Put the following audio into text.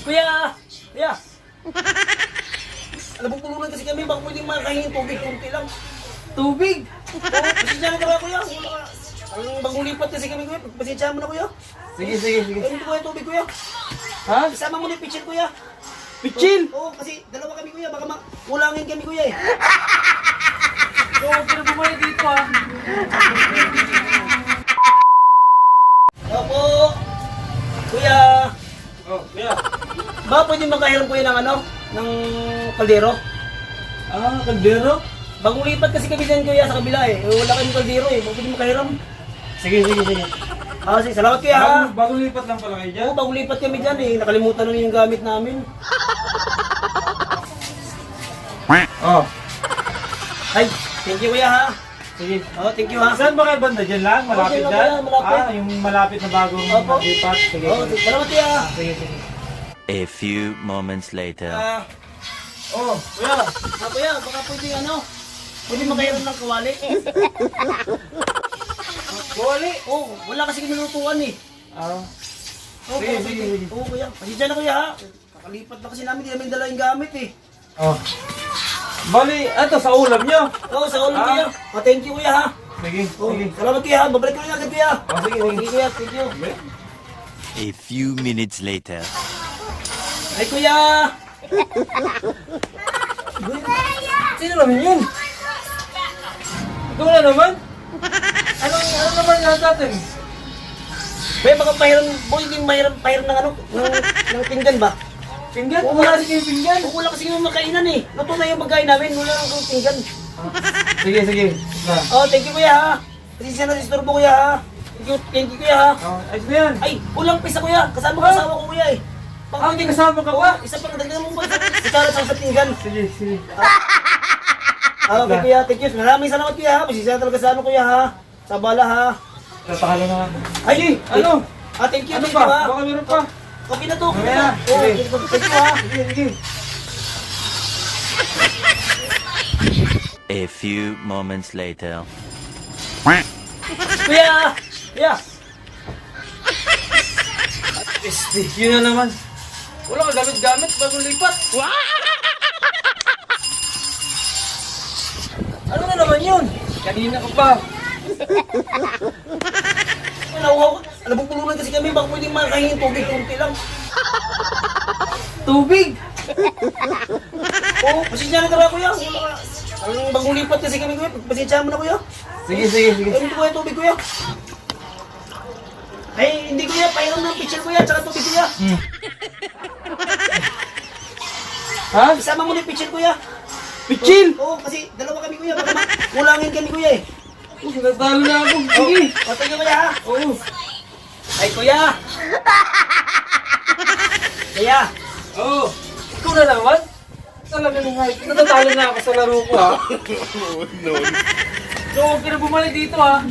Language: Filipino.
Kuya! Kuya! Alam mo, tulungan kasi kami, baka pwedeng makakahingi tubig, kunti lang. Tubig? Oo, pasensyahan ka ba, kuya? Ang bagong lipat kasi kami, kuya. Pasensyahan mo na, kuya. Sige, sige, sige. Ayun ko yung tubig, kuya. Ha? Isama mo na yung pitchin, kuya. Pichil? Oo, kasi dalawa kami, kuya. Baka kulangin kami, kuya, eh. So, pinabumalik dito ha. Opo. Kuya. Oh, kuya. Ba, pwede makahiram, kuya, ng ano? Ng kaldero? Ah, kaldero? Bagong lipat kasi kami dyan, kuya, sa kabila, eh. Wala kami kaldero, eh. Pwede makahiram. Sige, sige, sige. Ah, sige, salamat, kuya, ha? Bagong lipat lang pala kayo dyan? Oo, bagong lipat kami dyan, eh. Nakalimutan na yung gamit namin. Oh, Ay, thank you, kuya, ha? sige. Oh, thank you, ha? Saan ba kayo banda? Dyan lang? Malapit dyan lang, dyan? kuya, malapit. Ah, yung malapit na bagong Opo. lipat. Sige, Oh, sige. salamat, kuya. Sige, sige. A few moments later. Oh, kuya. Kuya, baka pwede, ano? Pwede makahiram ng kawali. Boli. Oh, wala kasi nilutuan, eh. Ah, Oh, Sige, baka sige, pwede. sige. Oo, kuya. Pasensya na, kuya, ha? Kakalipat na kasi namin, di namin dala yung gamit, eh. oh. Bali, ito sa ulam nyo. Oo, sa ulo, Ah. kuya. Oh, thank you, kuya, ha? Sige, Oh, sige. salamat, kuya, ha? Babalik ko rin agad, kuya. Oh, sige, Oh, sige. sige, kuya. Thank you. A few minutes later. Ay, kuya! Sino naman yun? Ikaw na naman? Ano naman yan sa atin? Kuya, baka pahiram, boy, hindi pahiram ng ano, ng pinggan ba? Pinggan? Oo, Wala si pinggan. Oo, wala kasi yung makainan, eh. Luto na yung pagkain namin, wala lang yung pinggan. Sige, sige. Na. Oh, thank you, kuya, ha? Pasensya na, disturbo, kuya, ha? Thank you, kuya, ha? Oh, ayos na yan. Ay, kulang pisa, kuya. Kasama ko asawa ko, kuya, eh. Ah, may kasama ka pa? Isa pa, dagdagan mo ba? Kutsara sa pinggan. Sige, sige. Ah, okay, kuya, thank you. Maraming salamat, kuya, ha? Pasensya talaga sa ano, kuya, ha? Sa bala, ha? Tataka na nga. Ay, Ano? Ah, thank you, Ano thank you, pa? ha? Baka meron pa. Okay na to, okay Mamaya. na. Oh, Sige. thank you, ha? Sige, sige. A few moments later. Kuya! Kuya! Peste, yun na naman. Wala ka gamit-gamit bagong lipat. Ano na naman yun? Kanina ka pa. Alam mo, tulungan kasi kami, baka pwedeng makakahingi tubig, kunti lang. Tubig? Oo, pasensya na ka ba, kuya? Ang bagong lipat kasi kami, kuya. Pasensya mo na, kuya. Sige, sige, sige. Ayun ko yung tubig, kuya. Ay, hindi, kuya. Pahiram ng pitcher, kuya. Tsaka tubig, kuya. Ha? Isama mo na yung pitcher, kuya. Pichil? Oo, kasi dalawa kami, kuya. Baka kulangin kami, kuya, eh. Oh, sinatalo na ako. Sige. O, thank you, kuya, ha? Oo. Ay, kuya. Kuya. Oo. Ikaw na naman? Talaga na nga. Natatalo na ako sa laro ko ha. No. So, huwag ka na bumalik dito ha.